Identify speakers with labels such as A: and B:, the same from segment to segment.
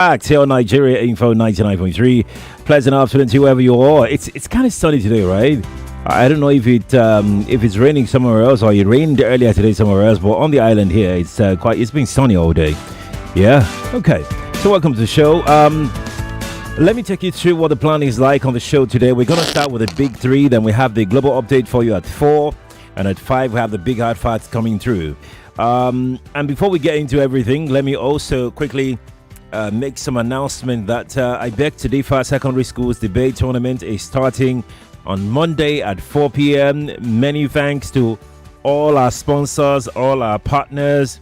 A: Back here on Nigeria Info 99.3. Pleasant afternoon to whoever you are. It's kind of sunny today, right? I don't know if it's raining somewhere else or it rained earlier today somewhere else, but on the island here it's been sunny all day. Yeah. Okay. So welcome to the show. Let me take you through what the plan is like on the show today. We're gonna start with the big three, then we have the global update for you at 4, and at 5 we have the big hard facts coming through. And before we get into everything, let me also quickly make some announcement that I beg to differ secondary schools debate tournament is starting on Monday at 4 p.m. Many thanks to all our sponsors, all our partners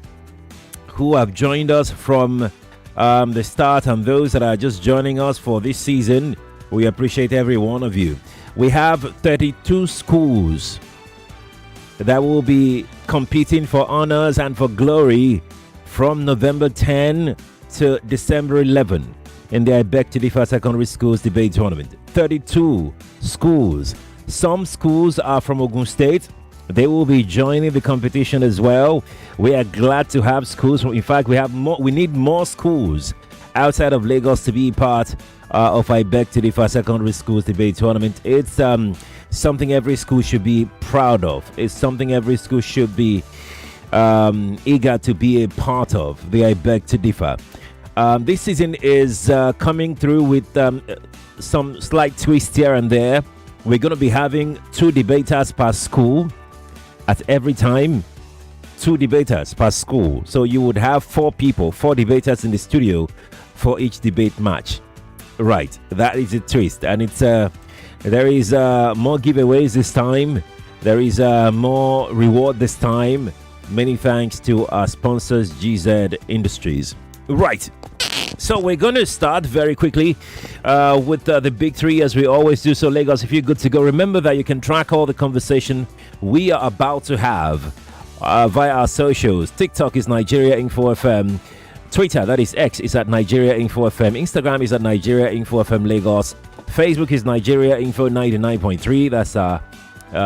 A: who have joined us from the start, and those that are just joining us for this season. We appreciate every one of you. We have 32 schools that will be competing for honors and for glory from November 10 to December 11 in the I Beg to Differ Secondary Schools Debate Tournament. 32 schools. Some schools are from Ogun State. They will be joining the competition as well. We are glad to have schools. In fact, we need more schools outside of Lagos to be part of I Beg to Differ Secondary Schools Debate Tournament. It's something every school should be proud of. It's something every school should be eager to be a part of, the I Beg to Differ. This season is coming through with some slight twists here and there. We're going to be having 2 debaters per school at every time. 2 debaters per school. So you would have 4 debaters in the studio for each debate match. Right, that is a twist. And it's there is more giveaways this time. There is more reward this time. Many thanks to our sponsors, GZ Industries. Right. So we're going to start very quickly with the big three, as we always do. So Lagos, if you're good to go, remember that you can track all the conversation we are about to have via our socials. TikTok is Nigeria Info FM. Twitter, that is X, is at Nigeria Info FM. Instagram is at Nigeria Info FM Lagos. Facebook is Nigeria Info 99.3. That's our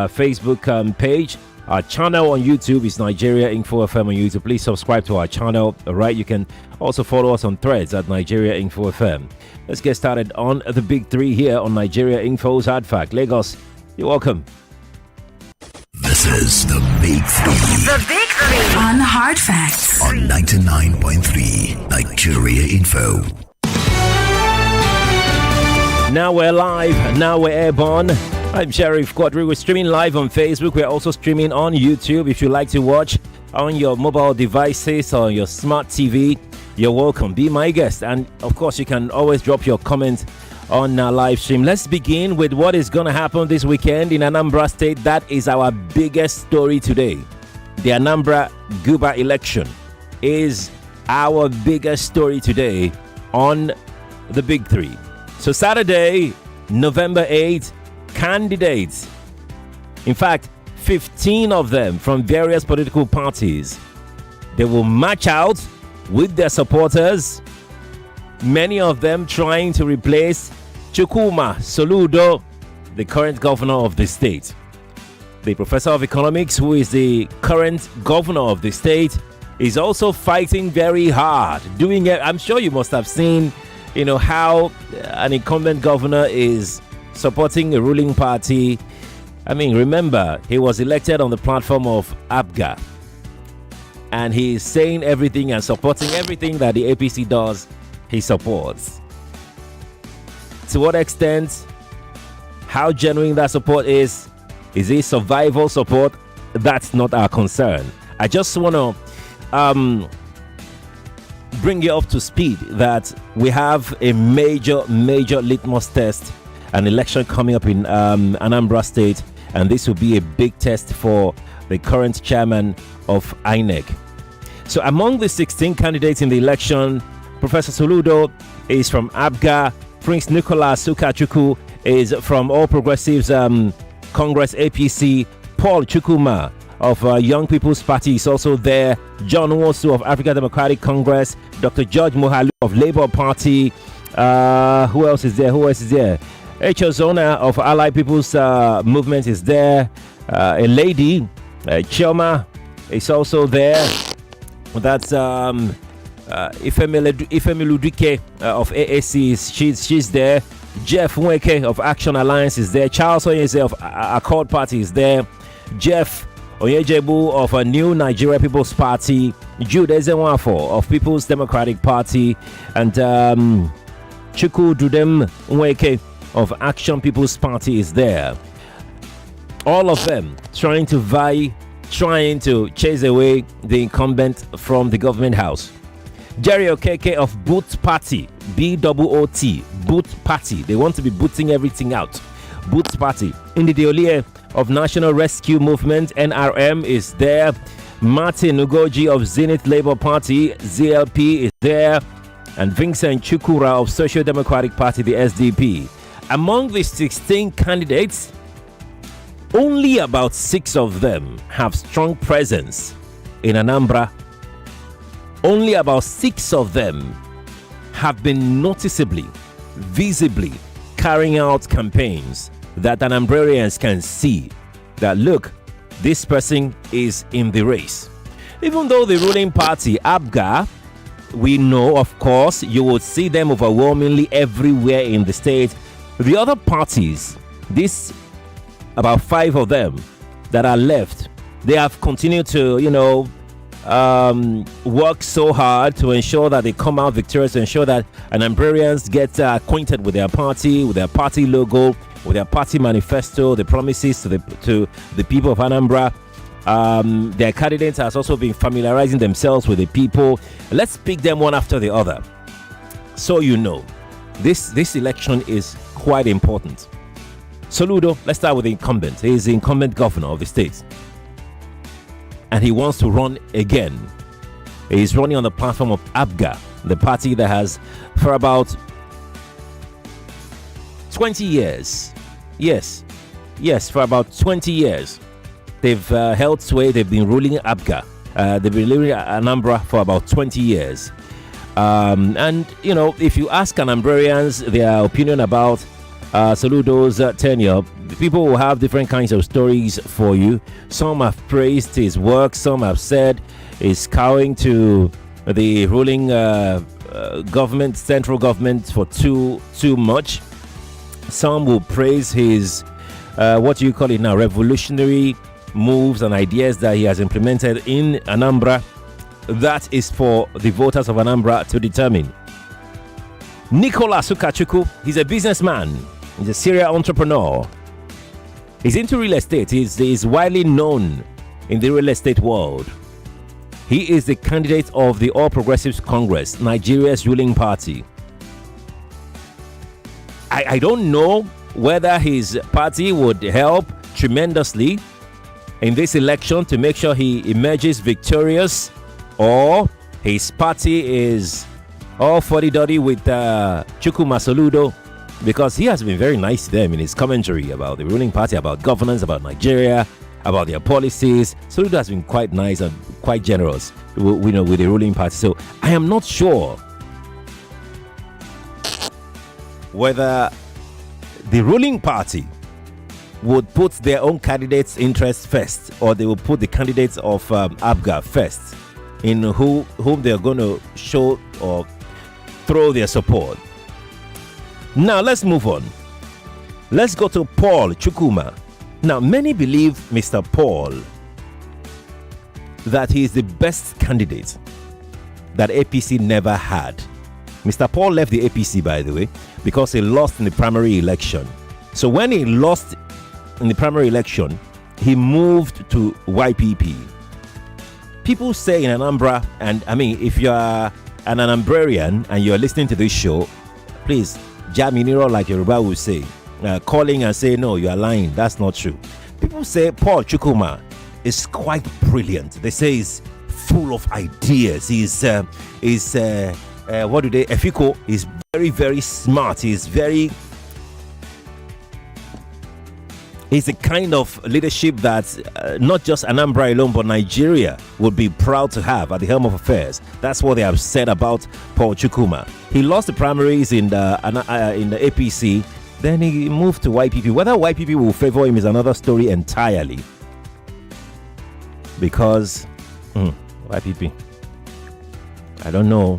A: Facebook page. Our channel on YouTube is Nigeria Info FM on YouTube. Please subscribe to our channel. All right, you can also follow us on Threads at Nigeria Info FM. Let's get started on the big three here on Nigeria Info's Hard Fact. Lagos, you're welcome.
B: This is the big three.
C: The big three on Hard Facts
B: on 99.3 Nigeria Info.
A: Now we're live. Now we're airborne. I'm Sheriff Quadri. We're streaming live on Facebook. We're also streaming on YouTube. If you like to watch on your mobile devices or your smart TV, you're welcome. Be my guest. And of course, you can always drop your comments on our live stream. Let's begin with what is going to happen this weekend in Anambra State. That is our biggest story today. The Anambra Guba election is our biggest story today on the big three. So Saturday, November 8th, candidates, in fact 15 of them from various political parties, they will march out with their supporters, many of them trying to replace Chukwuma Soludo, the current governor of the state. The professor of economics, who is the current governor of the state, is also fighting very hard, doing it. I'm sure you must have seen how an incumbent governor is supporting a ruling party. I mean, remember, he was elected on the platform of ABGA, and he's saying everything and supporting everything that the APC does, he supports. To what extent, how genuine that support is it survival support? That's not our concern. I just want to bring you up to speed that we have a major litmus test, an election coming up in Anambra State, and this will be a big test for the current chairman of INEC. So among the 16 candidates in the election, Professor Soludo is from ABGA, Prince Nicholas Ukachukwu is from All Progressives Congress APC, Paul Chukwuma of Young People's Party is also there, John Nwosu of African Democratic Congress, Dr. George Mohalu of Labour Party, who else is there? Echozona of Allied People's Movement is there. A lady, Chioma, is also there. That's Ifemelu Duke of AAC, she's there. Jeff Nweke of Action Alliance is there. Charles Onyeze of Accord Party is there. Jeff Onyejebu of a New Nigeria People's Party. Jude Ezenwafo of People's Democratic Party. And Chuku Dudem Nweke of Action People's Party is there. All of them trying to chase away the incumbent from the government house. Jerry Okeke of Boot Party, BOOT, Boot Party. They want to be booting everything out. Boot Party. Ndidi Olie of National Rescue Movement, NRM, is there. Martin Ugoji of Zenith Labour Party, ZLP, is there. And Vincent Chukura of Social Democratic Party, the SDP. Among the 16 candidates, only about 6 of them have strong presence in Anambra. Only about 6 of them have been noticeably, visibly carrying out campaigns that Anambrarians can see that, look, this person is in the race. Even though the ruling party, ABGA, we know, of course, you will see them overwhelmingly everywhere in the state. The other parties, about 5 of them that are left, they have continued to, work so hard to ensure that they come out victorious, to ensure that Anambrarians get acquainted with their party logo, with their party manifesto, the promises to the people of Anambra. Their candidates has also been familiarizing themselves with the people. Let's pick them one after the other. So this election is quite important. Soludo, let's start with the incumbent. He is the incumbent governor of the state, and he wants to run again. He is running on the platform of ABGA, the party that has, for about 20 years, yes, for about 20 years, they've held sway. They've been ruling ABGA. They've been ruling Anambra for about 20 years. And, if you ask Anambrarians their opinion about Soludo's tenure, people will have different kinds of stories for you. Some have praised his work, some have said he's cowing to the ruling government, central government, for too much. Some will praise his revolutionary moves and ideas that he has implemented in Anambra. That is for the voters of Anambra to determine. Nicolas Ukachukwu, he's a businessman. He's a serial entrepreneur. He's into real estate. He's widely known in the real estate world. He is the candidate of the All Progressives Congress, Nigeria's ruling party. I don't know whether his party would help tremendously in this election to make sure he emerges victorious, or his party is all fuddy-duddy with Chukwuma Soludo, because he has been very nice to them in his commentary about the ruling party, about governance, about Nigeria, about their policies. Soludo has been quite nice and quite generous, with the ruling party. So I am not sure whether the ruling party would put their own candidates' interests first, or they will put the candidates of ABGA first, in whom they are going to show or throw their support. Now let's move on. Let's go to Paul Chukwuma. Now, many believe Mr. Paul that he is the best candidate that APC never had. Mr. Paul left the APC, by the way, because he lost in the primary election. So when he lost in the primary election, he moved to YPP. People say in Anambra, and I mean, if you're an Anambrarian and you're listening to this show, please, Jaminiro, like Yoruba will say, calling and say, no, you are lying. That's not true. People say Paul Chukwuma is quite brilliant. They say he's full of ideas. Efiko is very, very smart. He's the kind of leadership that not just Anambra alone, but Nigeria would be proud to have at the helm of affairs. That's what they have said about Paul Chukwuma. He lost the primaries in the APC, then he moved to YPP. Whether YPP will favor him is another story entirely. Because YPP, I don't know.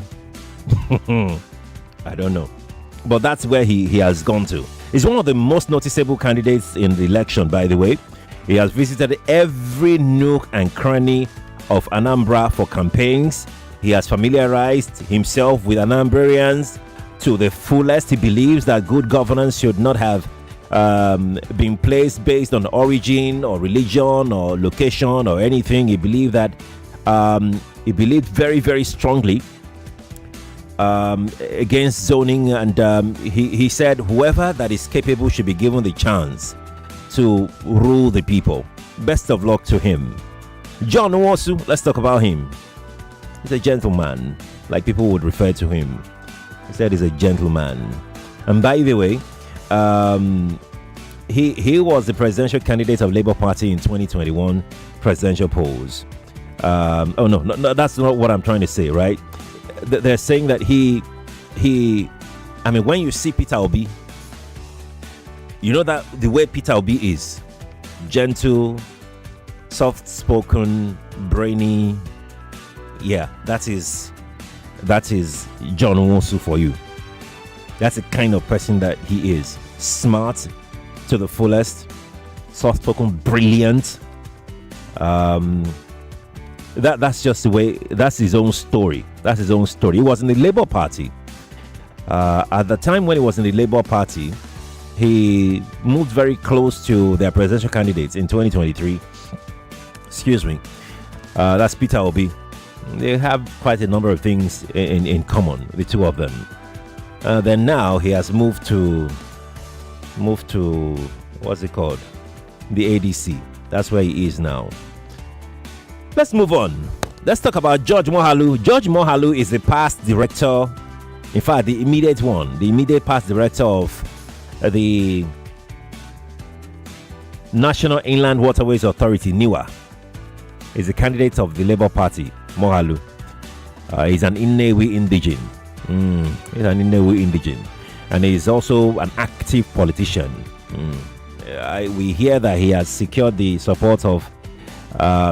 A: I don't know. But that's where he has gone to. He's one of the most noticeable candidates in the election, by the way. He has visited every nook and cranny of Anambra for campaigns. He has familiarized himself with Anambrarians to the fullest. He believes that good governance should not have been placed based on origin or religion or location or anything. He believed that he believed very, very strongly against zoning, and he said whoever that is capable should be given the chance to rule the people. Best of luck to him. John Nwosu, let's talk about him. He's a gentleman, like people would refer to him. He said he's a gentleman. And by the way, he was the presidential candidate of Labour Party in 2021 presidential polls. Oh no, that's not what I'm trying to say, right? They're saying that he I mean, when you see Peter Obi, you know that the way Peter Obi is gentle, soft-spoken, brainy. Yeah, that is John Nwosu for you. That's the kind of person that he is. Smart to the fullest, soft-spoken, brilliant. That's just the way. That's his own story. That's his own story. He was in the Labour Party. At the time when he was in the Labour Party, he moved very close to their presidential candidates in 2023. Excuse me. That's Peter Obi. They have quite a number of things in common, the two of them. Then now he has moved to what's it called? The ADC. That's where he is now. Let's move on. Let's talk about George Mohalu. George Mohalu is the past director, in fact, the immediate past director of the National Inland Waterways Authority, NIWA. He's a candidate of the Labour Party, Mohalu. He's an Inewi indigene. And he's also an active politician. We hear that he has secured the support of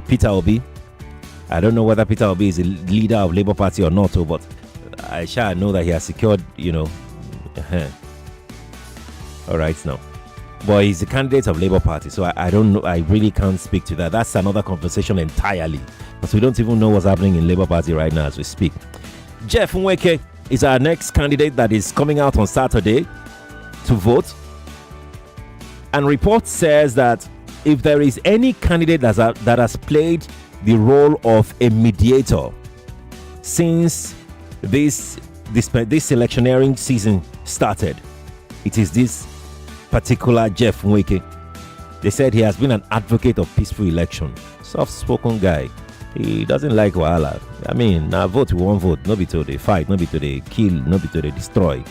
A: Peter Obi. I don't know whether Peter Obi is a leader of Labour Party or not, but I shall know that he has secured, all right now. But he's a candidate of Labour Party, so I don't know. I really can't speak to that. That's another conversation entirely, because we don't even know what's happening in Labour Party right now as we speak. Jeff Nweke is our next candidate that is coming out on Saturday to vote. And report says that if there is any candidate that has played the role of a mediator since this electioneering season started, it is this particular Jeff Nweke. They said he has been an advocate of peaceful election. Soft-spoken guy. He doesn't like wahala. I mean, now vote we won't vote. No be to the fight, no be to the kill, no be to the destroy,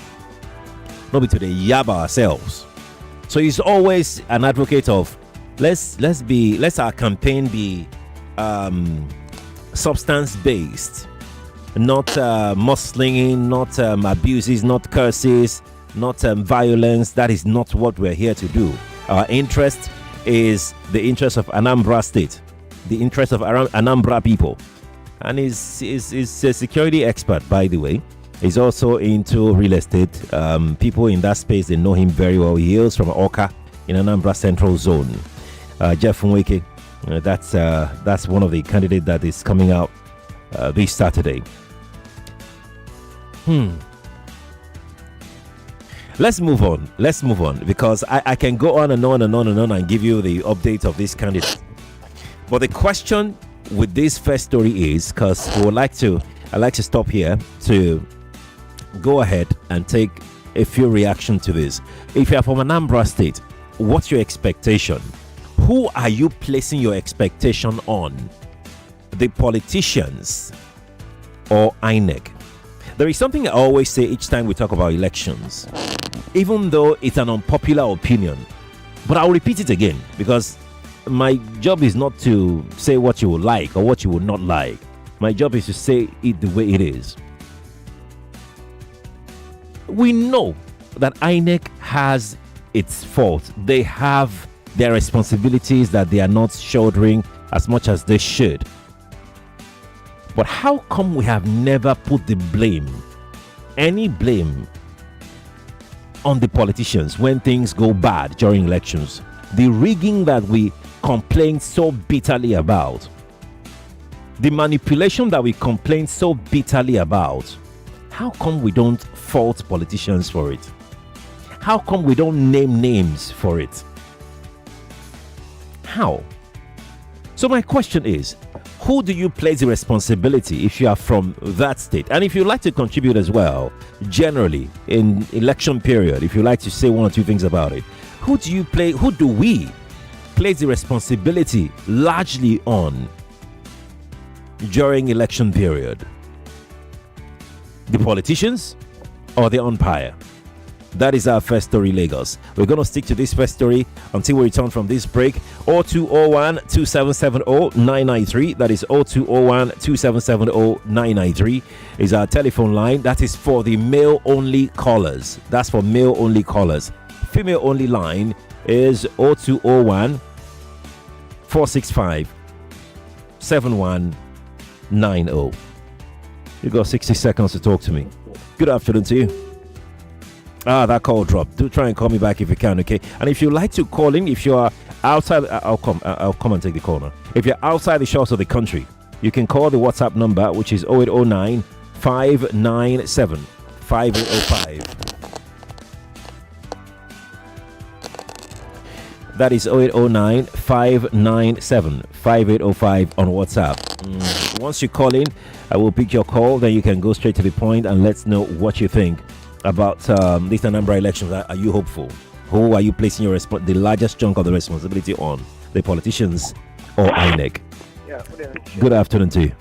A: no be to the yab ourselves. So he's always an advocate of let's our campaign be substance based, not mudslinging, not abuses, not curses, not violence. That is not what we're here to do. Our interest is the interest of Anambra State, the interest of Anambra people. And he's a security expert, by the way. He's also into real estate. People in that space, they know him very well. He hails from Oka in Anambra Central Zone. Jeff Nweke, that's one of the candidates that is coming out this Saturday. Let's move on because I can go on and on and on and on and give you the update of this candidate. But the question with this first story is, because I like to stop here to go ahead and take a few reactions to this. If you're from Anambra State, what's your expectation? Who are you placing your expectation on? The politicians or INEC? There is something I always say each time we talk about elections, even though it's an unpopular opinion, but I'll repeat it again because my job is not to say what you will like or what you will not like. My job is to say it the way it is. We know that INEC has its fault. They have their responsibilities that they are not shouldering as much as they should. But how come we have never put the blame any blame on the politicians when things go bad during elections. The rigging that we complain so bitterly about, the manipulation that we complain so bitterly about, how come we don't fault politicians for it? How come we don't name names for it? How? So my question is, who do you place the responsibility if you are from that state? And if you like to contribute as well, generally in election period, if you like to say one or two things about it, who do we place the responsibility largely on during election period? The politicians or the umpire? That is our first story, Lagos. We're going to stick to this first story until we return from this break. 0201 2770 993. That is 0201 2770 993 is our telephone line. That is for the male only callers. That's for male only callers. Female only line is 0201 465 7190. You got 60 seconds to talk to me. Good afternoon to you. That call dropped. Do try and call me back if you can, okay? And if you like to call in, if you are outside, I'll come and take the call now. If you're outside the shores of the country, you can call the WhatsApp number, which is 0809 597 5805. That is 0809 597 5805 on WhatsApp. Once you call in, I will pick your call. Then you can go straight to the point and let's know what you think about this Anambra elections. Are you hopeful? Who are you placing the largest chunk of the responsibility on? The politicians or INEC?
D: Yeah,
A: good afternoon to you.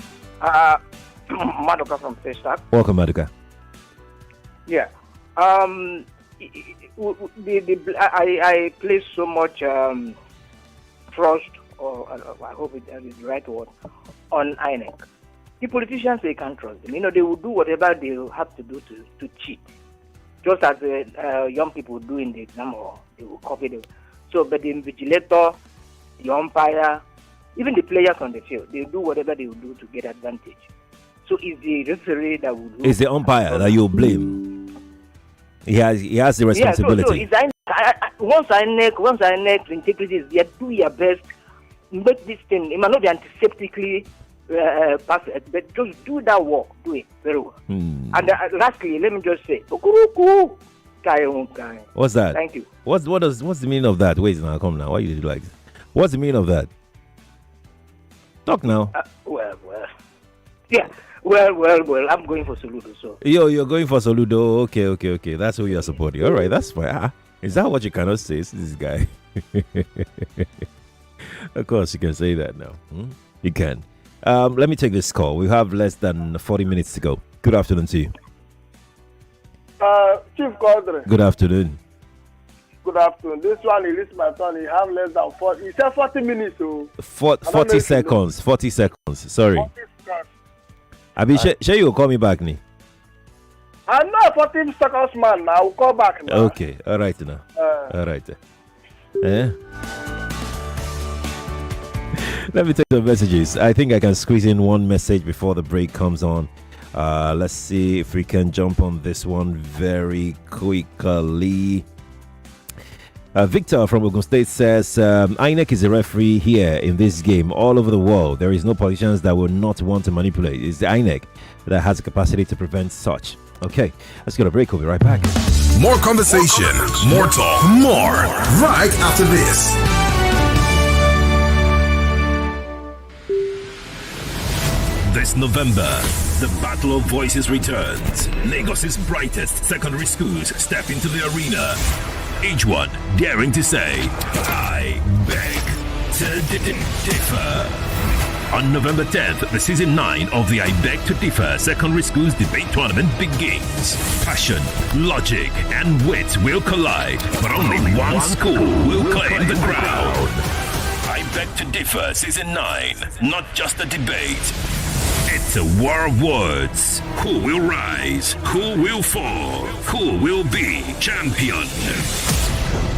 D: Maduka from Pestac.
A: Welcome, Maduka.
D: Yeah. I place so much trust, or I hope it is the right word, on INEC. The politicians, they can't trust them. They will do whatever they have to do to cheat. Just as young people do in the exam, or they will copy them. So, but the invigilator, the umpire, even the players on the field, they do whatever they will do to get advantage. So, it's the referee that will do.
A: It's the umpire that you blame. He has the responsibility.
D: Yeah, once INEC integrity is there, do your best, make this thing. It might not be antiseptically perfect, but just do that work. Do it very well. And lastly, let me just say,
A: what's that?
D: Thank you.
A: What's the meaning of that? Wait, now come now. Why you do like this? What's the meaning of that? Talk now.
D: Yeah. Well. I'm going for Soludo. So.
A: You're going for Soludo. Okay. That's who you're supporting. All right, that's fine. Is that what you cannot say? This guy. Of course, you can say that now. You can. Let me take this call. We have less than 40 minutes to go. Good afternoon to you.
E: Chief Quadri.
A: Good afternoon.
E: Good afternoon. This one is my turn. You have less than 40. You said 40 minutes. So
A: 40 seconds. 40 seconds. Sorry.
E: 40 seconds.
A: Abi, shall you call me back, ni?
E: I'm not 40 seconds, man. I will call back now.
A: Okay. All right now. All right. Let me take the messages. I think I can squeeze in one message before the break comes on. Let's see if we can jump on this one very quickly. Victor from Ogun State says, INEC is a referee here in this game all over the world. There is no politicians that will not want to manipulate. It's the INEC that has the capacity to prevent such. Okay, let's go to break. We'll be right back.
B: More conversation, more talk, more right after this. This November, the Battle of Voices returns. Lagos's brightest secondary schools step into the arena. Each one daring to say, I beg to differ. On November 10th, the season 9 of the I Beg to Differ Secondary Schools Debate Tournament begins. Passion, logic, and wit will collide, but only one school will claim the crown. I Beg to Differ Season 9, not just a debate. It's a war of words. Who will rise? Who will fall? Who will be champion?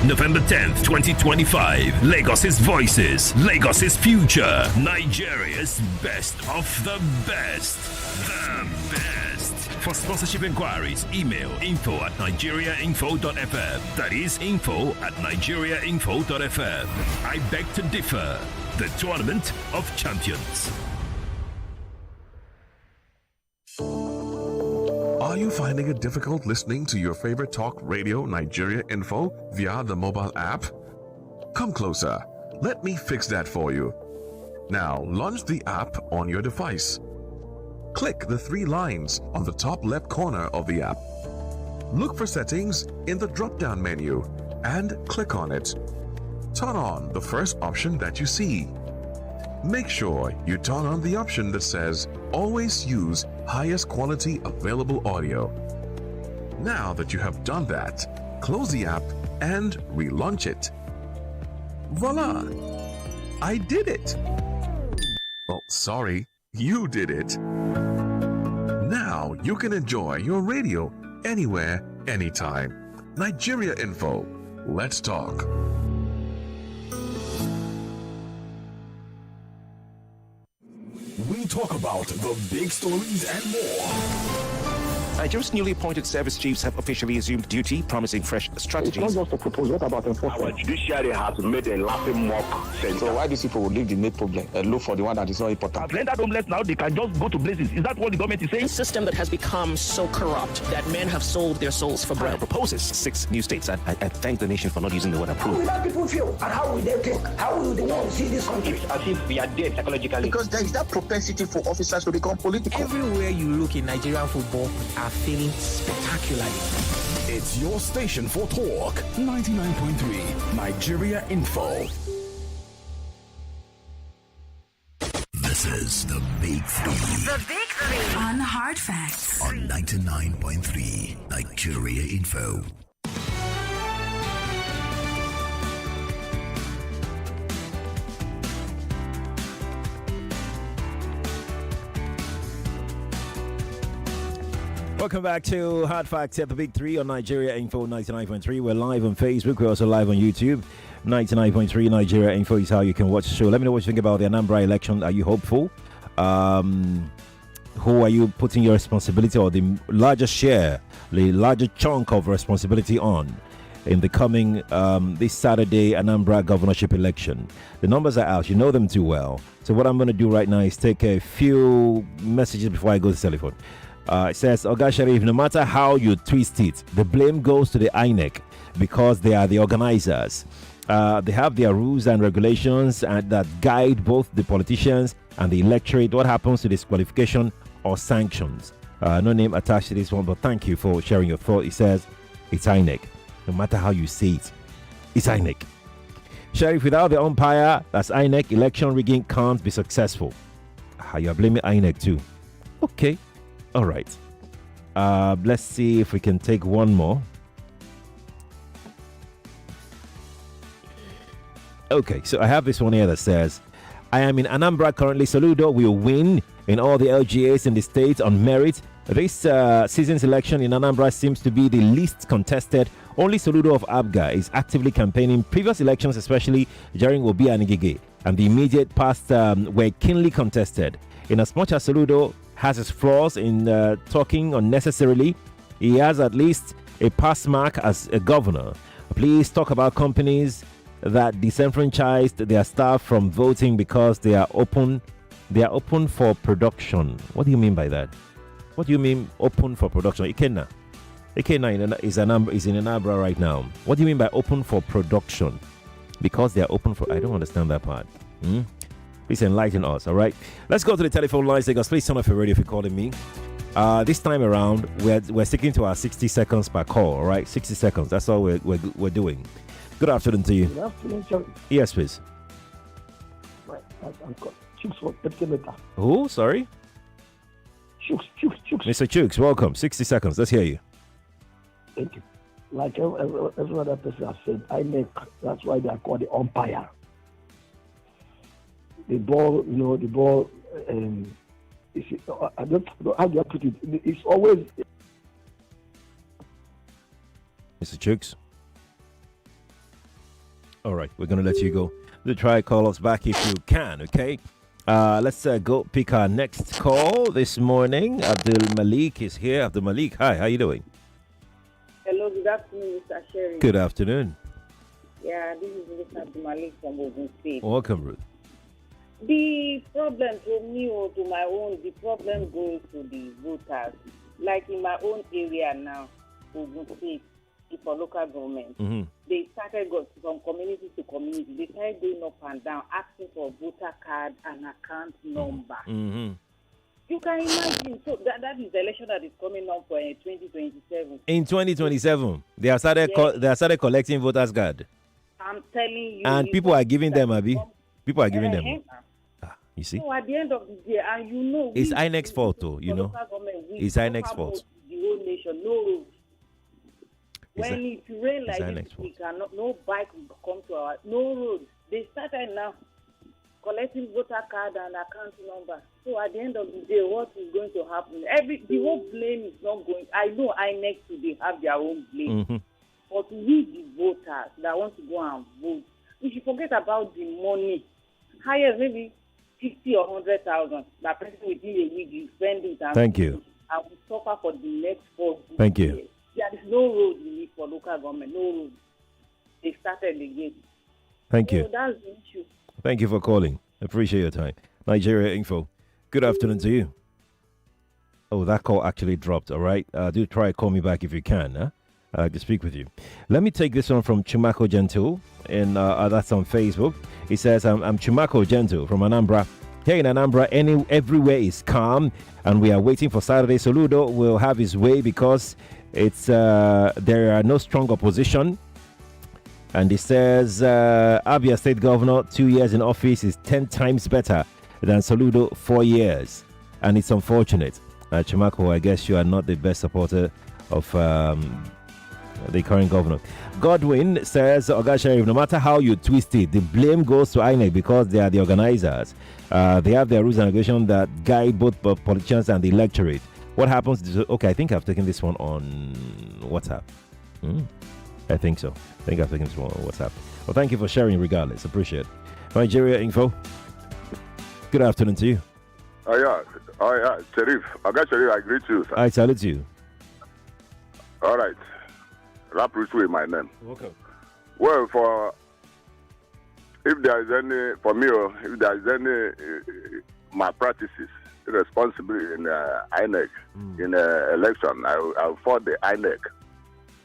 B: November 10th, 2025. Lagos's voices. Lagos's future. Nigeria's best of the best. The best. For sponsorship inquiries, email info@nigeriainfo.fm. That is info@nigeriainfo.fm. I beg to differ. The Tournament of Champions.
F: Are you finding it difficult listening to your favorite talk radio, Nigeria Info, via the mobile app? Come closer. Let me fix that for you. Now, launch the app on your device. Click the 3 lines on the top left corner of the app. Look for settings in the drop-down menu and click on it. Turn on the first option that you see. Make sure you turn on the option that says always use highest quality available audio. Now that you have done that, close the app and relaunch it. Voila! I did it! Well, sorry, you did it. Now you can enjoy your radio anywhere, anytime. Nigeria Info. Let's talk.
B: We talk about the big stories and more.
G: Nigeria's newly appointed service chiefs have officially assumed duty, promising fresh strategies.
H: It's not just a proposal. What about enforcement?
E: Our judiciary has made a laughing mock center.
H: So why these people will leave the main problem and look for the one that is not important?
E: I've rendered homeless now, they can just go to places. Is that what the government is saying?
I: A system that has become so corrupt that men have sold their souls for bread.
G: Proposes 6 new states. I thank the nation for not using the word
J: How will
G: approve.
J: that people feel? And how will they think? How will the world see this country?
D: It's as if we are dead psychologically.
H: Because there is that propensity for officers to become political.
K: Everywhere you look in Nigerian football are failing spectacularly.
B: It's your station for talk. 99.3 Nigeria Info. This is the Big Three
C: The Big Three on Hard Facts.
B: on 99.3 Nigeria Info.
A: Welcome back to Hard Facts at the Big Three on Nigeria Info 99.3. We're live on Facebook. We're also live on YouTube. 99.3 Nigeria Info is how you can watch the show. Let me know what you think about the Anambra election. Are you hopeful? Who are you putting your responsibility or the largest share, the largest chunk of responsibility on in the coming this Saturday Anambra governorship election? The numbers are out. You know them too well. So what I'm going to do right now is take a few messages before I go to the telephone. It says, Oga Sharif, no matter how you twist it, the blame goes to the INEC because they are the organizers. They have their rules and regulations that guide both the politicians and the electorate. What happens to disqualification or sanctions? No name attached to this one, but thank you for sharing your thought. It says, it's INEC. No matter how you say it, it's INEC. Sheriff, without the umpire, that's INEC, election rigging can't be successful. You are blaming INEC too. Okay. All right. Let's see if we can take one more. Okay, so I have this one here that says, I am in Anambra currently. Soludo will win in all the LGAs in the state on merit. This season's election in Anambra seems to be the least contested. Only Soludo of Abga is actively campaigning. Previous elections, especially during Obi and Igige, and the immediate past were keenly contested. In as much as Soludo has his flaws in talking unnecessarily, he has at least a pass mark as a governor. Please talk about companies that disenfranchised their staff from voting because they are open for production. What do you mean by that? What do you mean open for production? Ikenna is in Anambra right now. What do you mean by open for production? Because they are open for... I don't understand that part. Please enlighten us, all right? Let's go to the telephone lines. Please turn off your radio if you're calling me. This time around, we're sticking to our 60 seconds per call, all right? 60 seconds. That's all we're doing. Good afternoon to you.
H: Good afternoon, sir.
A: Yes, please.
H: Right, I'm Chooks for Pepsimeter.
A: Who? Sorry?
H: Chooks.
A: Mr. Chooks, welcome. 60 seconds. Let's hear you.
H: Thank you. Like every other person has said, that's why they are called the umpire. The ball, I don't know how do I put it. It's always...
A: Mr. Chooks? All right, we're going to let you go. We'll try to call us back if you can, okay? Let's go pick our next call this morning. Abdul Malik is here. Abdul Malik, hi, how you doing?
L: Hello, good afternoon, Mr. Sherry.
A: Good afternoon.
L: Yeah, this is Mr. Abdul Malik from Ogun State.
A: Welcome, Ruth.
L: The problem to me or to my own, the problem goes to the voters. Like in my own area now, Ogun State, for local government, they started going from community to community. They started going up and down, asking for voter card and account number. You can imagine. So that is the election that is coming up for 2027.
A: In 2027, they have started collecting voters card.
L: I'm telling you.
A: And people are giving them, Abi. People are giving them. You see?
L: So at the end of the day, and you know,
A: it's INEC's fault, though. You know, it's INEC's fault.
L: The whole nation, no roads. When it rains like this, we cannot. No bike will come to our. No roads. They started now collecting voter card and account number. So at the end of the day, what is going to happen? The whole blame is not going. I know INEC today have their own blame, but we the voters that want to go and vote, we should forget about the money. Higher maybe 50 or 100,000. That person within a week you spend it. And
A: thank you.
L: I will suffer for the next 4 years.
A: Thank you.
L: There is no road we need for local government. No road. They started again.
A: Thank you.
L: So that's the issue.
A: Thank you for calling. Appreciate your time. Nigeria Info. Good afternoon to you. Oh, that call actually dropped. All right. Do try to call me back if you can. I'd like to speak with you. Let me take this one from Chumako Gentle, and that's on Facebook. He says, I'm Chumako Gentle from Anambra. Here in Anambra, everywhere is calm, and we are waiting for Saturday. Soludo will have his way because there are no strong opposition. And he says, Abia State Governor, 2 years in office is 10 times better than Soludo, 4 years. And it's unfortunate. Chumako, I guess you are not the best supporter of the current governor. Godwin says, Oga Sheriff, no matter how you twist it, the blame goes to INEC because they are the organizers. They have their rules and regulations that guide both politicians and the electorate. What happens? Okay, I think I've taken this one on WhatsApp. I think so. I think I've taken this one on WhatsApp. Well, thank you for sharing regardless. Appreciate it. Nigeria Info. Good afternoon to you.
M: Oh, yeah. Sheriff. Oga Sheriff, I greet you, sir.
A: I salute you.
M: All right. Rap with my name.
A: Welcome.
M: Well, if there is any, for me, if there is any malpractices, irresponsibility in INEC, in election, I will fault the INEC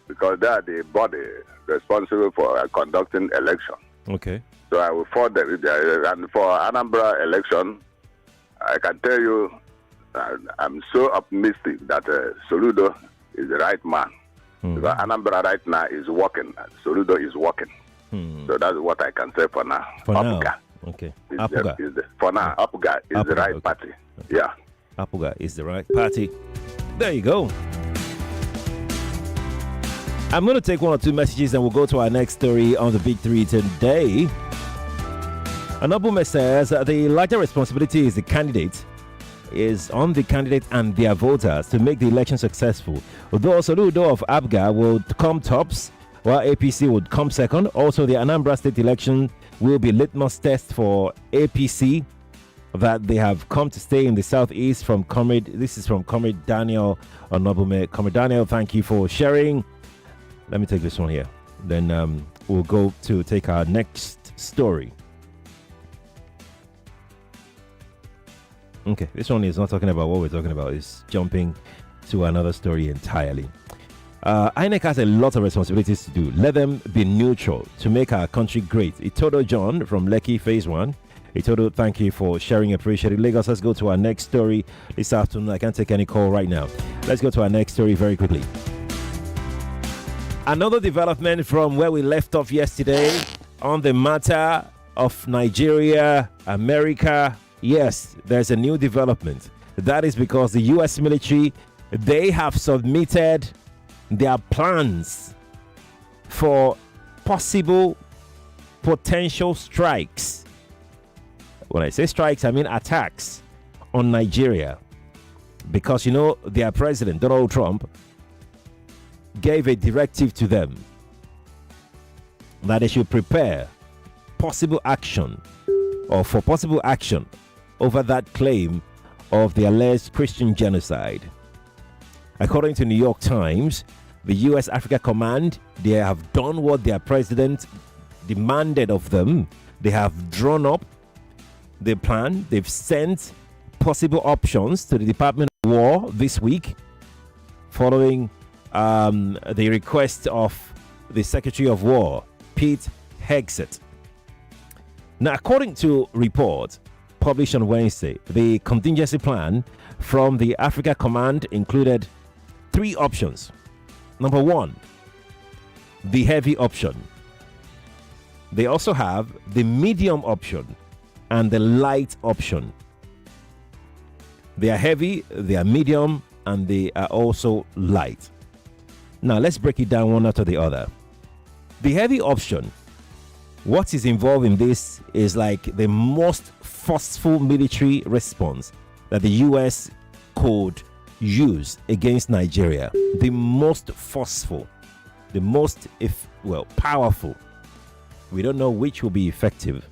M: because they are the body responsible for conducting election.
A: Okay.
M: So I will fault them. And for Anambra election, I can tell you, I'm so optimistic that Soludo is the right man. Because Anambra right now is working. Soludo is working. So that's what I can say for now.
A: For
M: Apuga
A: now. Okay. Apuga.
M: For now, Apuga is the right party. Yeah.
A: Apuga is the right party. There you go. I'm going to take one or two messages and we'll go to our next story on the Big Three today. Anobume says the larger responsibility is on the candidate and their voters to make the election successful. Although Soludo of Abga will come tops, while APC would come second. Also, the Anambra State election will be litmus test for APC that they have come to stay in the southeast. This is from Comrade Daniel Anobume. Comrade Daniel, thank you for sharing. Let me take this one here. Then we'll go to take our next story. Okay, this one is not talking about what we're talking about. It's jumping to another story entirely. INEC has a lot of responsibilities to do. Let them be neutral to make our country great. Itodo John from Lekki Phase 1. Itodo, thank you for sharing. Appreciate it. Lagos, let's go to our next story this afternoon. I can't take any call right now. Let's go to our next story very quickly. Another development from where we left off yesterday on the matter of Nigeria, America. Yes, there's a new development. That is because the U.S. military, they have submitted their plans for potential strikes. When I say strikes, I mean attacks on Nigeria. Because, their president, Donald Trump, gave a directive to them that they should prepare possible action over that claim of the alleged Christian genocide. According to New York Times, the U.S. Africa Command, they have done what their president demanded of them. They have drawn up the plan. They've sent possible options to the Department of War this week, following the request of the Secretary of War, Pete Hegseth. Now, according to reports published on Wednesday, the contingency plan from the Africa Command included 3 options. Number 1, the heavy option. They also have the medium option and the light option. They are heavy, they are medium, and they are also light. Now, let's break it down one after the other. The heavy option, what is involved in this is like the most forceful military response that the U.S. could use against Nigeria. The most forceful, the most, powerful. We don't know which will be effective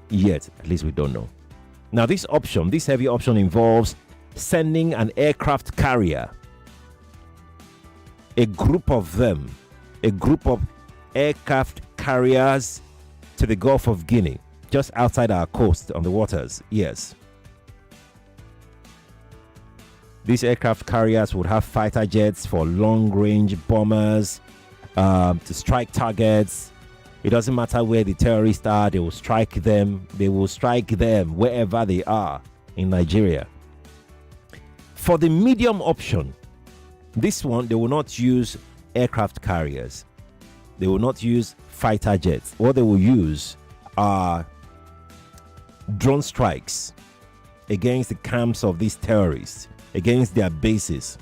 A: yet. At least we don't know. Now, this heavy option involves sending an aircraft carrier, a group of aircraft carriers to the Gulf of Guinea, just outside our coast on the waters. Yes. These aircraft carriers would have fighter jets for long-range bombers to strike targets. It doesn't matter where the terrorists are, they will strike them. They will strike them wherever they are in Nigeria. For the medium option, this one, they will not use aircraft carriers. They will not use fighter jets. What they will use are drone strikes against the camps of these terrorists, against their bases.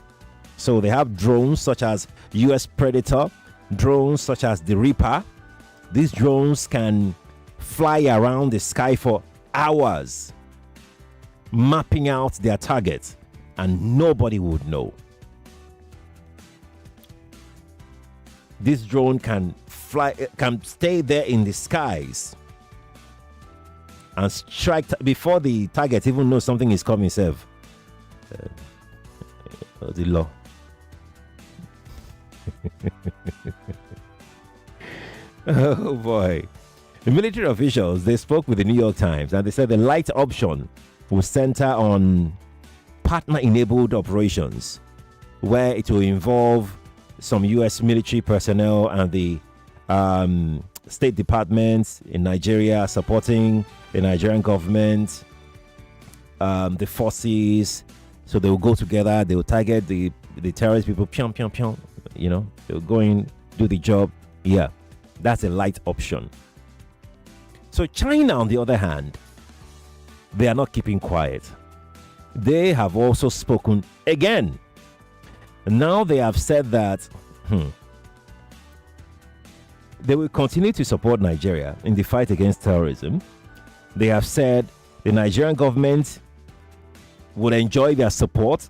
A: So they have drones such as US Predator, drones such as the Reaper. These drones can fly around the sky for hours, mapping out their targets, and nobody would know. This drone can stay there in the skies and strike before the target even knows something is coming. The law. Oh boy. The military officials, they spoke with the New York Times and they said the light option will center on partner-enabled operations, where it will involve some U.S. military personnel and the State Department in Nigeria supporting the Nigerian government, the forces. So they will go together, they will target the terrorist people, pion, pion, pion, they'll go in, do the job. Yeah, that's a light option. So China, on the other hand, they are not keeping quiet. They have also spoken again. Now they have said that they will continue to support Nigeria in the fight against terrorism. They have said the Nigerian government will enjoy their support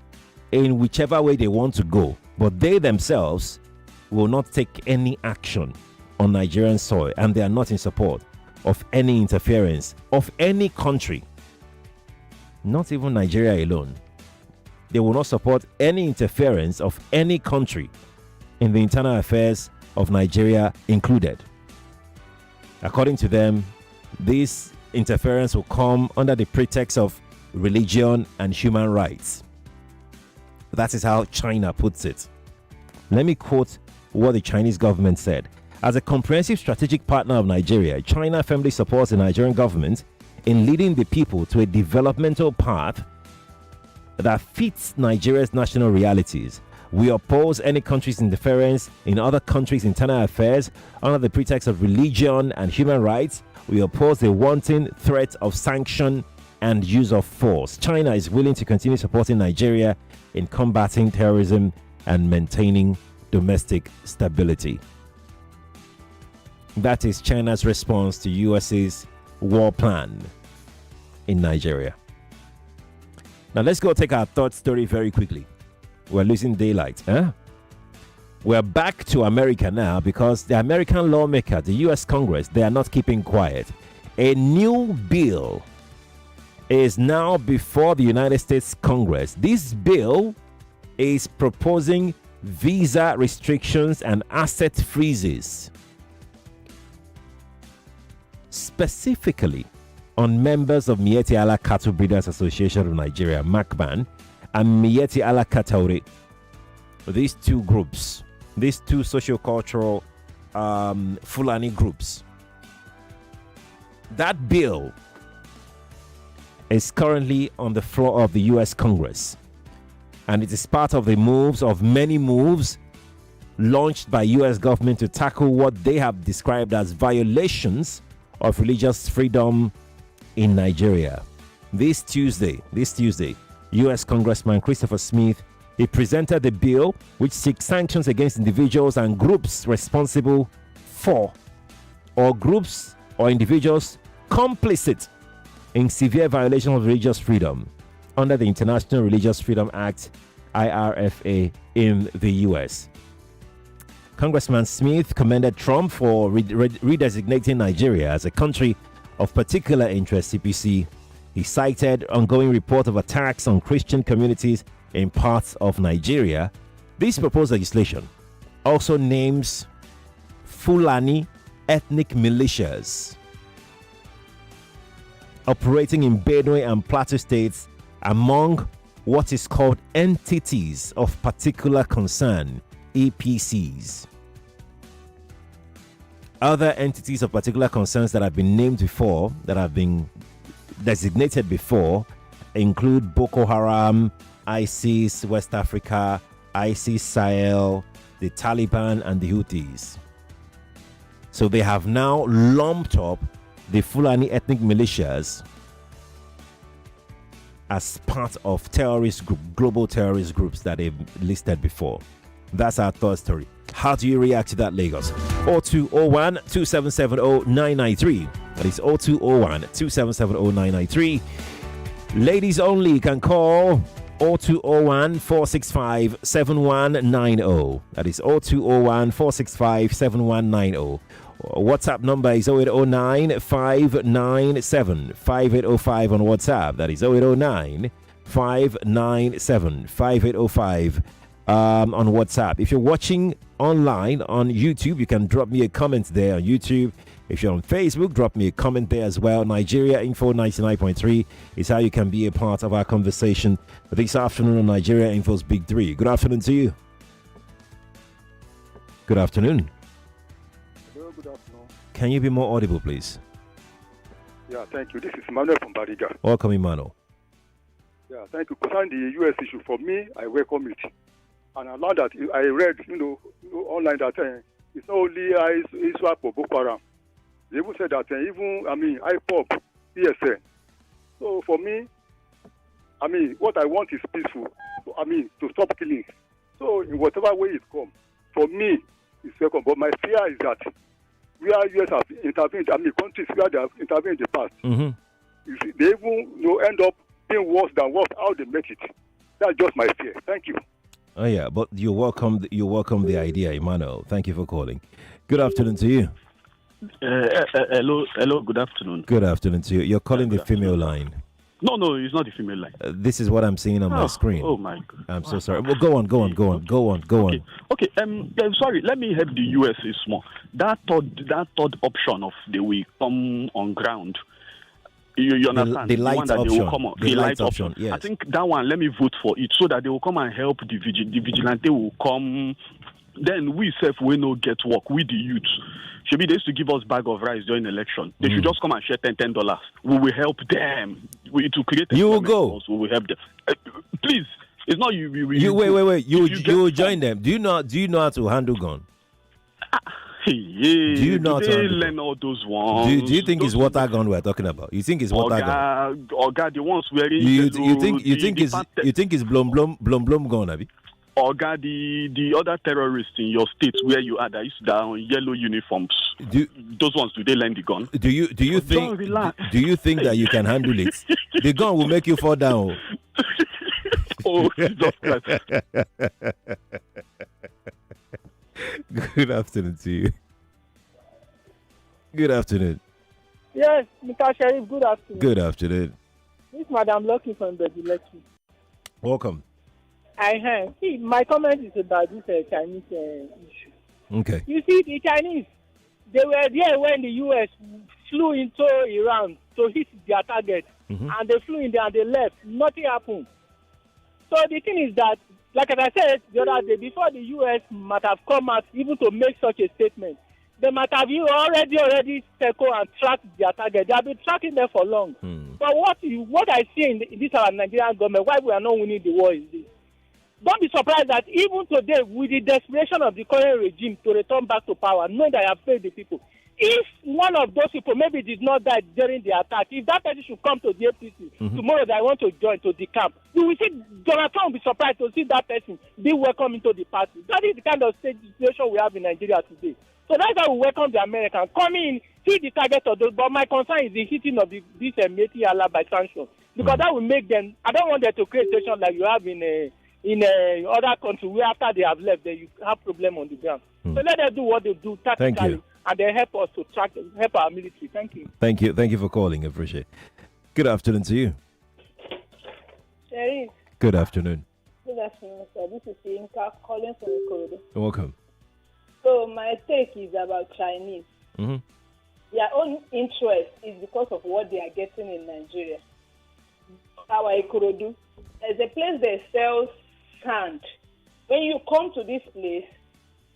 A: in whichever way they want to go, but they themselves will not take any action on Nigerian soil, and they are not in support of any interference of any country, not even Nigeria alone. They will not support any interference of any country in the internal affairs of Nigeria included. According to them, this interference will come under the pretext of religion and human rights. That is how China puts it. Let me quote what the Chinese government said. As a comprehensive strategic partner of Nigeria, China firmly supports the Nigerian government in leading the people to a developmental path that fits Nigeria's national realities. We oppose any country's interference in other countries' internal affairs under the pretext of religion and human rights. We oppose the wanton threat of sanction and use of force. China is willing to continue supporting Nigeria in combating terrorism and maintaining domestic stability. That is China's response to US's war plan in Nigeria. Now let's go take our third story very quickly. We're losing daylight. We're back to America now because the American lawmaker, the US Congress, they are not keeping quiet. A new bill is now before the United States Congress. This bill is proposing visa restrictions and asset freezes, specifically on members of Miyetti Allah Cattle Breeders Association of Nigeria, MACBAN, and Miyetti Allah Kataure. These two groups, these two socio-cultural Fulani groups. That bill is currently on the floor of the U.S. Congress, and it is part of the moves of many moves launched by U.S. government to tackle what they have described as violations of religious freedom in Nigeria. This Tuesday, U.S. Congressman Christopher Smith, he presented the bill which seeks sanctions against individuals and groups responsible for, or groups or individuals complicit in severe violation of religious freedom under the International Religious Freedom Act, IRFA, in the U.S. Congressman Smith commended Trump for redesignating Nigeria as a country of particular interest, CPC. He cited ongoing report of attacks on Christian communities in parts of Nigeria. This proposed legislation also names Fulani ethnic militias operating in Benue and Plateau states among what is called entities of particular concern, EPCs. Other entities of particular concerns that have been named before, that have been designated before, include Boko Haram, ISIS West Africa, ISIS Sahel, the Taliban, and the Houthis. So they have now lumped up the Fulani ethnic militias as part of global terrorist groups that they've listed before. That's our third story. How do you react to that, Lagos? 0201 2770 993. That is 0201 2770 993. Ladies only can call 0201 465 7190. That is 0201 465 7190. WhatsApp number is 0809 597 5805 on WhatsApp. That is 0809 597 5805 on WhatsApp. If you're watching online on YouTube, you can drop me a comment there on YouTube. If you're on Facebook, drop me a comment there as well. Nigeria Info 99.3 is how you can be a part of our conversation this afternoon on Nigeria Info's Big 3. Good afternoon to you. Good afternoon.
N: Hello, good afternoon.
A: Can you be more audible, please?
N: Yeah, thank you. This is Manuel from Bariga.
A: Welcome, Emmanuel.
N: Yeah, thank you. Concerning the U.S. issue, for me, I welcome it. And I learned that I read, online that it's not only ISWAP or Boko Haram. They even said that IPOP, PSN. So for me, what I want is peaceful. To stop killing. So in whatever way it comes, for me, it's welcome. But my fear is that where U.S. have intervened, countries where they have intervened in the past, they even end up being worse than what how they make it. That's just my fear. Thank you.
A: Oh yeah, but you welcome the idea, Emmanuel. Thank you for calling. Good afternoon to you.
O: Hello. Good afternoon.
A: Good afternoon to you. You're calling the female line.
O: No, it's not the female line.
A: This is what I'm seeing on my screen.
O: Oh my God!
A: I'm so sorry. Well, go on.
O: Okay. Sorry. Let me help the US small. That third option of they will come on ground. You understand?
A: The light
O: one that
A: option.
O: They will come on.
A: The light option. Yes.
O: I think that one. Let me vote for it so that they will come and help the vigilante will come. Then we self will not get work with the youth. Should be they used to give us bag of rice during election. They should just come and share $10. We will help them. To create.
A: You will go.
O: We will help them. Please, it's not you.
A: Wait. You will join them. Do you know how to handle gun?
O: Do
A: you know how to
O: learn all those ones?
A: Do you think it's water gun we're talking about? You think it's water gun?
O: Oga, the ones wearing
A: you think it's blom gun, Abi?
O: Oga, the other terrorists in your state where you are that is down yellow uniforms. Those ones, do they learn the gun?
A: Do you think that you can handle it? The gun will make you fall down.
O: Oh, Jesus Christ.
A: Good afternoon to you. Good afternoon.
P: Yes, Mr. Sheriff, good afternoon.
A: Good afternoon.
P: This Madam Lucky from Beduleki.
A: Welcome.
P: See, my comment is about this Chinese issue.
A: Okay.
P: You see, the Chinese, they were there when the U.S. flew into Iran to hit their target. And they flew in there and they left. Nothing happened. So the thing is that, like I said the other day, before the U.S. might have come out even to make such a statement, they might have already circled and tracked their target. They have been tracking them for long. But what I see in this our Nigerian government, why we are not winning the war is this. Don't be surprised that even today, with the desperation of the current regime to return back to power, knowing that I have failed the people, if one of those people maybe did not die during the attack, if that person should come to the APC tomorrow that I want to join to the camp, you will see Donald Trump will be surprised to see that person be welcomed into the party. That is the kind of situation we have in Nigeria today. So that's why we welcome the Americans. Come in, see the target of those. But my concern is the hitting of this Meti Allah by sanction. Because that will make them, I don't want them to create a situation like you have in other countries where after they have left, then you have problem on the ground. So let them do what they do tactically. And they help us to help our military. Thank you.
A: Thank you. Thank you for calling. I appreciate it. Good afternoon to you.
L: Sherry.
A: Good afternoon.
L: Good afternoon, sir. This is Inka calling from the corridor.
A: Welcome.
L: So my take is about Chinese. Their own interest is because of what they are getting in Nigeria. Our Ikorodu, there's a place that sells sand. When you come to this place,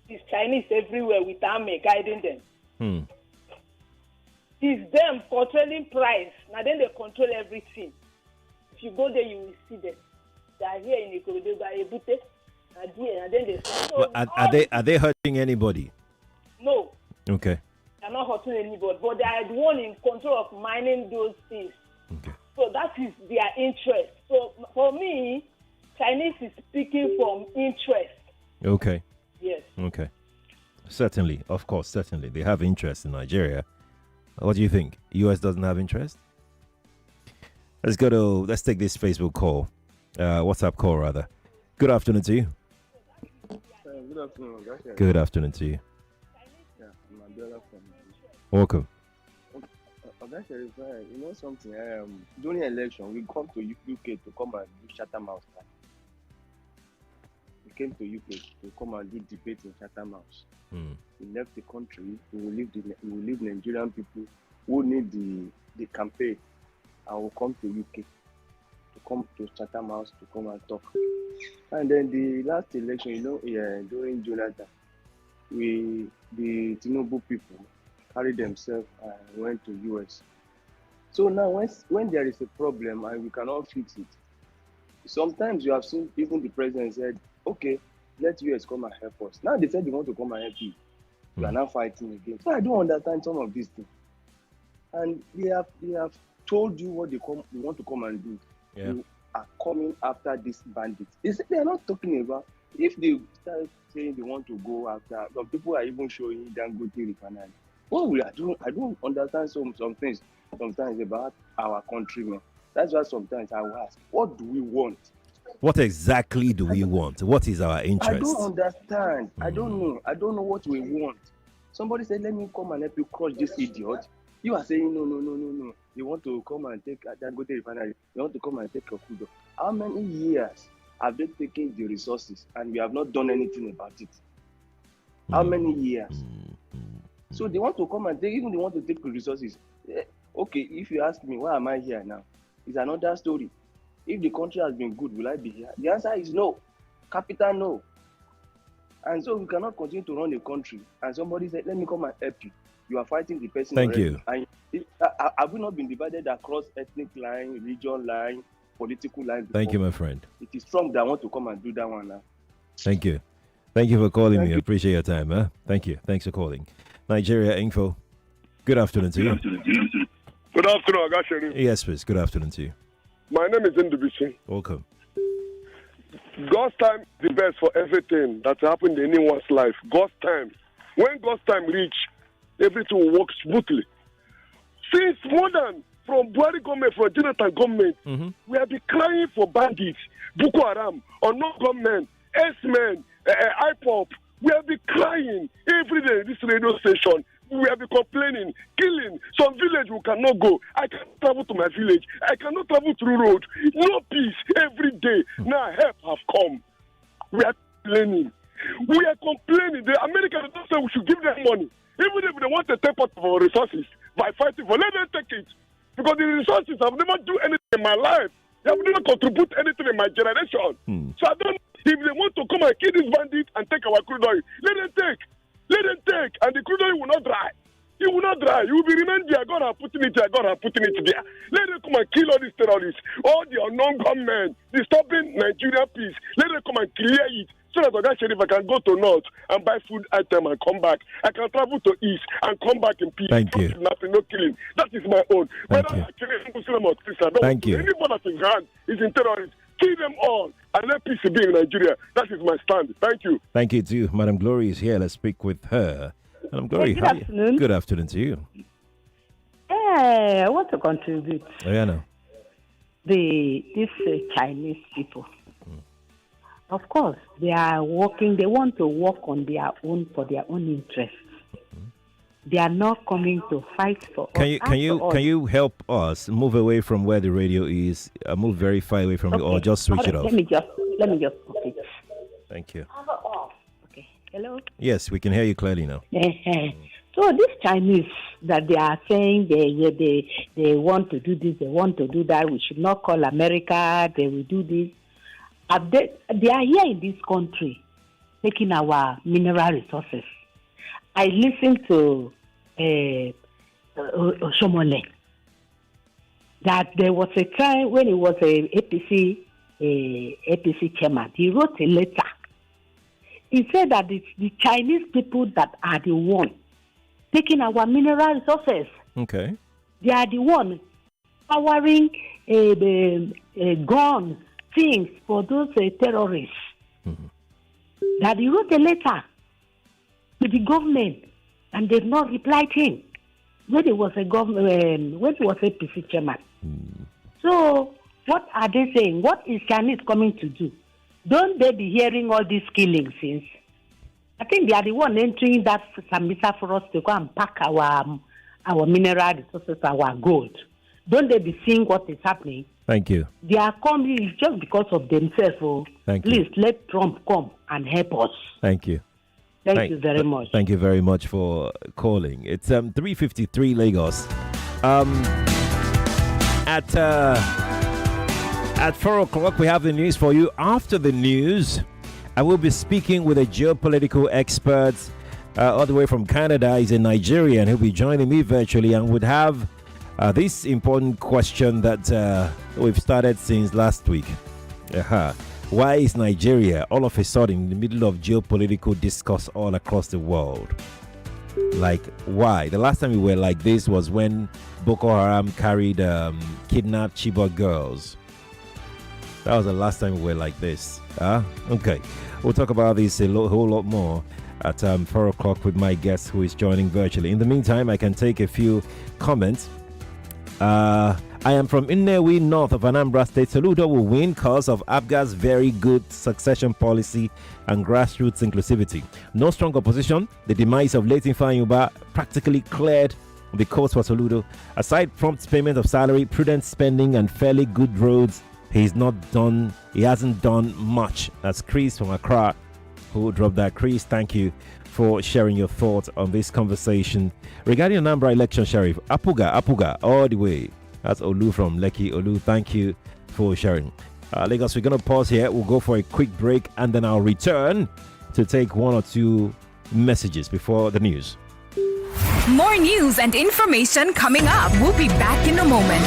L: it's Chinese everywhere with army guiding them. It's them controlling price. Now then they control everything. If you go there, you will see them. They are here in Ikorodu by Ebute. And then they
A: so are they hurting anybody?
L: No.
A: Okay.
L: They're not hurting anybody, but they are the one in control of mining those things.
A: Okay.
L: So that is their interest. So for me, Chinese is speaking from interest.
A: Okay.
L: Yes.
A: Okay. Certainly, of course, certainly. They have interest in Nigeria. What do you think? US doesn't have interest? Let's take this Facebook call. WhatsApp call rather. Good afternoon to you.
Q: Good afternoon.
A: Good afternoon to you.
Q: Yeah, I'm Abiola from
A: Welcome.
Q: You know something? During election, we come to UK to come and do Chatham House. We came to UK to come and do debate in Chatham House. We left the country. We will leave Nigerian people who need the campaign, and will come to UK to come to Chatham House to come and talk. And then the last election, during Jonathan, the Tinubu people carried themselves and went to US. So now when there is a problem and we cannot fix it, sometimes you have seen even the president said, okay, let US come and help us. Now they said they want to come and help you. You are now fighting again. So I don't understand some of these things. And they have told you what they want to come and do.
A: Yeah.
Q: You are coming after these bandits. They are not talking about, if they start saying they want to go after, some people are even showing Dangote refinery. I don't understand some things sometimes about our countrymen. That's why sometimes I will ask, what do we want?
A: What exactly do we want? What is our interest?
Q: I don't understand. I don't know. I don't know what we want. Somebody said, let me come and help you crush this idiot. You are saying, no. You want to come and take Dangote refinery. You want to come and take your food. How many years have they taken the resources and we have not done anything about it? How many years? So they want to come and take, even they want to take the resources. Okay, if you ask me, why am I here now? It's another story. If the country has been good, will I be here? The answer is no. Capital no. And so we cannot continue to run a country. And somebody said, let me come and help you. You are fighting the person.
A: Thank
Q: already.
A: you.
Q: And have we not been divided across ethnic line, religion line, political line?
A: Thank you, my friend.
Q: It is Trump that want to come and do that one now.
A: Thank you. Thank you for calling me. I appreciate your time. Huh? Thank you. Thanks for calling. Nigeria Info. Good afternoon to you.
R: Good afternoon, Agasheri.
A: Yes, please. Good afternoon to you.
R: My name is Ndubisi.
A: Welcome.
R: God's time is the best for everything that happened in anyone's life. God's time. When God's time reach, everything will work smoothly. Since from Buhari government, from Jonathan government, we have been crying for bandits, Boko Haram, unknown government, S-men, IPOP. We have been crying every day in this radio station. We have been complaining, killing. Some village we cannot go. I cannot travel to my village. I cannot travel through road. No peace every day. Now help have come. We are complaining. We are complaining. The Americans don't say we should give them money. Even if they want to take part of our resources by fighting for, let them take it. Because the resources have never done anything in my life. They have never contributed anything in my generation. So I don't. If they want to come and kill this bandit and take our crude oil, let them take. Let them take. And the crude oil will not dry. It will not dry. It will be remain there. God have put it there. God have put it there. Let them come and kill all these terrorists. All the unknown gunmen disturbing Nigeria peace. Let them come and clear it. So that Oga Sheriff, I can go to North and buy food item and come back. I can travel to East and come back in peace.
A: Thank you.
R: Nothing, no killing. That is my own.
A: Thank
R: Whether
A: you.
R: I kill a Muslim or Christian,
A: Thank you.
R: Anybody that is hand is in terrorists. Kill them all and let peace be in Nigeria. That is my stand. Thank you.
A: Thank you too. Madam Glory is here. Let's speak with her. Madam Glory,
S: good afternoon.
A: Good afternoon to you.
S: I want to contribute.
A: Oh, yeah, no.
S: These Chinese people. Of course, they are working. They want to work on their own for their own interests. They are not coming to fight for us.
A: Can you help us move away from where the radio is? Move very far away from it, or just switch it off.
S: Let me just okay.
A: Thank you.
S: Okay. Hello.
A: Yes, we can hear you clearly now.
S: So these Chinese that they are saying they want to do this, they want to do that. We should not call America. They will do this. They are here in this country, taking our mineral resources. I listened to Oshomole that there was a time when he was a APC chairman. He wrote a letter. He said that it's the Chinese people that are the one taking our mineral resources.
A: Okay.
S: They are the one powering guns, things for those terrorists. That he wrote a letter to the government, and they've not replied him when he was a PC chairman. So what are they saying? What is Chinese coming to do? Don't they be hearing all these killings since? I think they are the one entering that Sambisa for us to go and pack our mineral resources, our gold. Don't they be seeing what is happening?
A: Thank you.
S: They are coming just because of themselves. Oh.
A: Thank
S: Please let Trump come and help us.
A: Thank you.
S: Thank you very much.
A: Thank you very much for calling. It's 3:53 Lagos. At 4 o'clock, we have the news for you. After the news, I will be speaking with a geopolitical expert all the way from Canada. He's a Nigerian. He'll be joining me virtually and would have this important question that we've started since last week. Why is Nigeria all of a sudden in the middle of geopolitical discourse all across the world? Like, why? The last time we were like this was when Boko Haram kidnapped Chibok girls. That was the last time we were like this. Okay. We'll talk about this a whole lot more at 4 o'clock with my guest who is joining virtually. In the meantime, I can take a few comments. I am from Nnewi, north of Anambra State. Soludo will win because of ABGA's very good succession policy and grassroots inclusivity. No strong opposition. The demise of Leighton Fayuba practically cleared the course for Soludo. Aside prompt payment of salary, prudent spending, and fairly good roads, he hasn't done much. That's Chris from Accra who dropped that. Chris, thank you for sharing your thoughts on this conversation regarding Anambra election. Sheriff Apuga all the way. That's Olu from Lekki. Olu, thank you for sharing. Lagos, we're going to pause here. We'll go for a quick break and then I'll return to take one or two messages before the news.
C: More news and information coming up. We'll be back in a moment.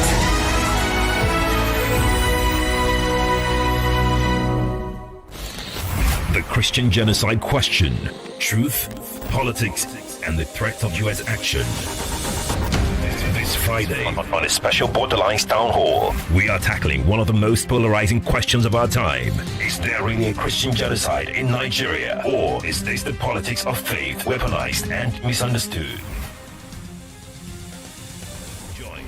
B: The Christian genocide question, truth, politics, and the threat of U.S. action. This Friday on a special Borderlines Town Hall, we are tackling one of the most polarizing questions of our time. Is there really a Christian genocide in Nigeria? Or is this the politics of faith weaponized and misunderstood? Join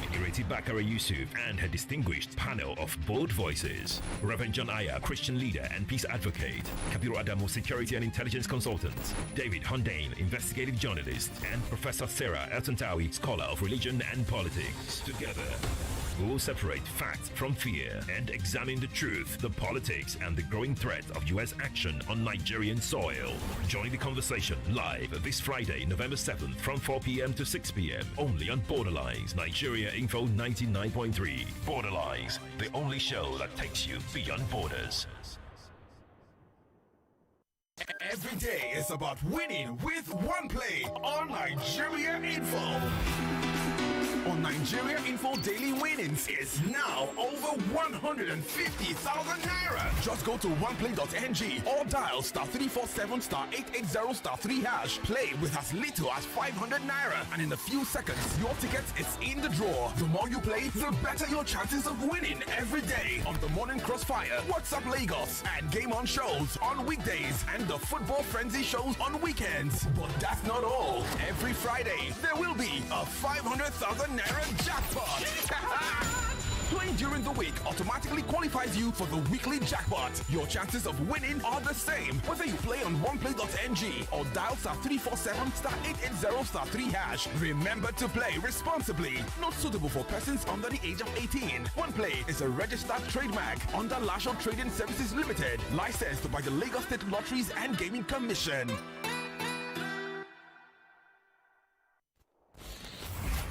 B: Bakare Yusuf and her distinguished panel of bold voices. Reverend John Aya, Christian leader and peace advocate. Kabiru Adamu, security and intelligence consultant. David Hundane, investigative journalist. And Professor Sarah Eltontawi, scholar of religion and politics. Together, we'll separate fact from fear and examine the truth, the politics, and the growing threat of U.S. action on Nigerian soil. Join the conversation live this Friday, November 7th from 4 p.m. to 6 p.m. only on Borderlines, Nigeria Info 99.3. Borderlines, the only show that takes you beyond borders.
T: Every day is about winning with one play on Nigeria Info. On Nigeria Info, daily winnings is now over 150,000 naira. Just go to oneplay.ng or dial *347 *880 *3 hash. Play with as little as 500 naira, and in a few seconds, your ticket is in the draw. The more you play, the better your chances of winning every day on the Morning Crossfire, WhatsApp Lagos, and Game On shows on weekdays, and the Football Frenzy shows on weekends. But that's not all. Every Friday, there will be a 500,000 naira jackpot. Playing during the week automatically qualifies you for the weekly jackpot. Your chances of winning are the same whether you play on oneplay.ng or dial *347 *880 *3 hash. Remember to play responsibly. Not suitable for persons under the age of 18. OnePlay is a registered trademark under Lasho Trading Services Limited, licensed by the Lagos State Lotteries and Gaming Commission.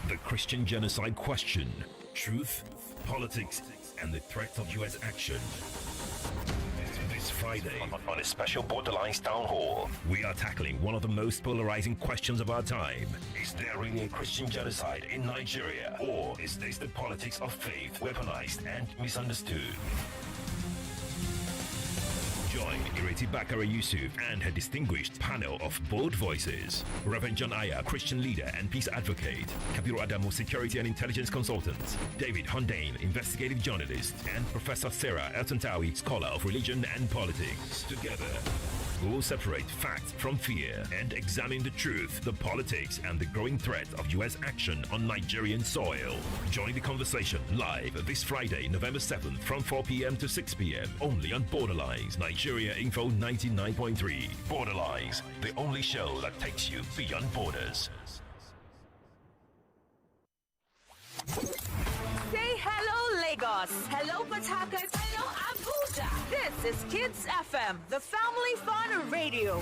B: The Christian genocide question, truth, politics, and the threat of U.S. action. This Friday, on a special Borderlines Town Hall, we are tackling one of the most polarizing questions of our time. Is there really a Christian genocide in Nigeria? Or is this the politics of faith weaponized and misunderstood? Join Ireti Bakare Yusuf and her distinguished panel of bold voices. Reverend John Aya, Christian leader and peace advocate. Kabiru Adamu, security and intelligence consultant. David Hundane, investigative journalist. And Professor Sarah Eltontawi, scholar of religion and politics. Together, we will separate fact from fear and examine the truth, the politics, and the growing threat of U.S. action on Nigerian soil. Join the conversation live this Friday, November 7th from 4 p.m. to 6 p.m. only on Borderlines, Nigeria Info 99.3. Borderlines, the only show that takes you beyond borders.
C: Say hello, Lagos. Hello, Port Harcourt. Hello, Abuja. This is Kids FM, the family fun radio.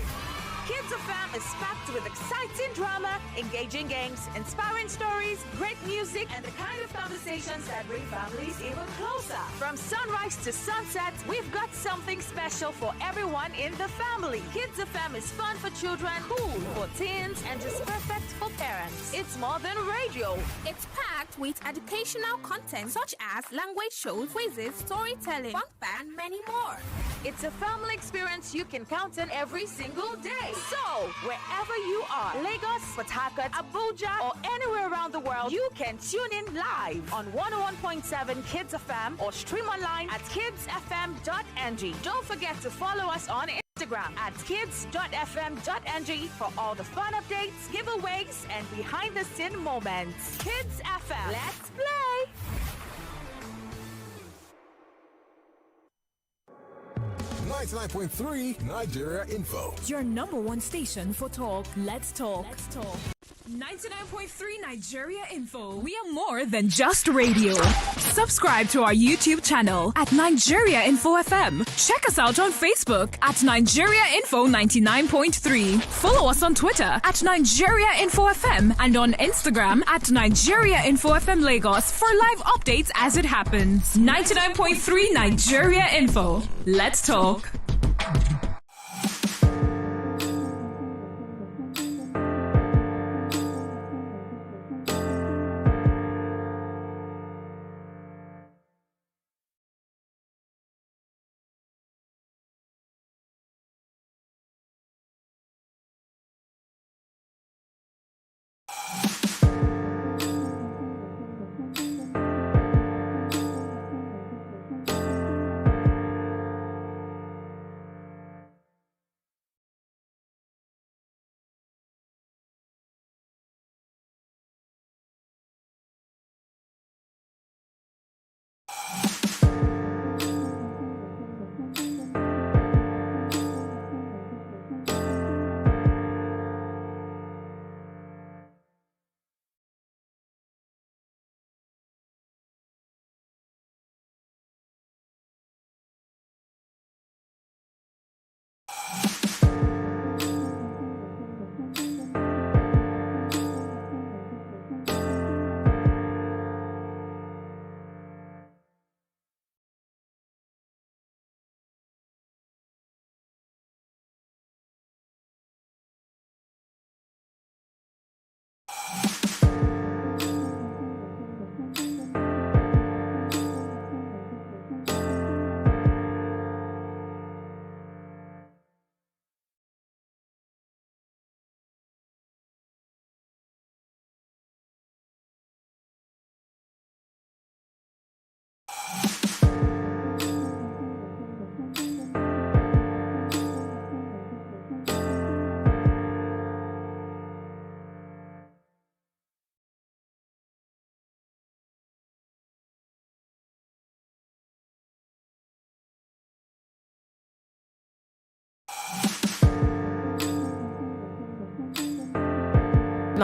C: Kids FM is packed with exciting drama, engaging games, inspiring stories, great music, and the kind of conversations that bring families even closer. From sunrise to sunset, we've got something special for everyone in the family. Kids FM is fun for children, cool for teens, and just perfect for parents. It's more than radio.
U: It's packed with educational content such as language shows, quizzes, storytelling, fun facts, and many more.
C: It's a family experience you can count on every single day. So, wherever you are, Lagos, Port Harcourt, Abuja, or anywhere around the world, you can tune in live on 101.7 Kids FM or stream online at kidsfm.ng. Don't forget to follow us on Instagram at kids.fm.ng for all the fun updates, giveaways, and behind-the-scene moments. Kids FM, let's play!
T: .3 Nigeria Info.
V: Your number one station for talk. Let's talk.
C: 99.3 Nigeria Info. We are more than just radio. Subscribe to our YouTube channel at Nigeria Info FM. Check us out on Facebook at Nigeria Info 99.3. Follow us on Twitter at Nigeria Info FM and on Instagram at Nigeria Info FM Lagos for live updates as it happens. 99.3 Nigeria Info. Let's talk.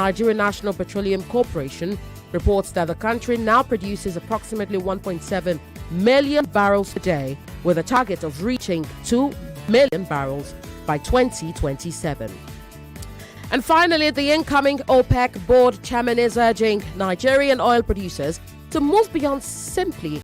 E: Nigerian National Petroleum Corporation reports that the country now produces approximately 1.7 million barrels a day, with a target of reaching 2 million barrels by 2027. And finally, the incoming OPEC board chairman is urging Nigerian oil producers to move beyond simply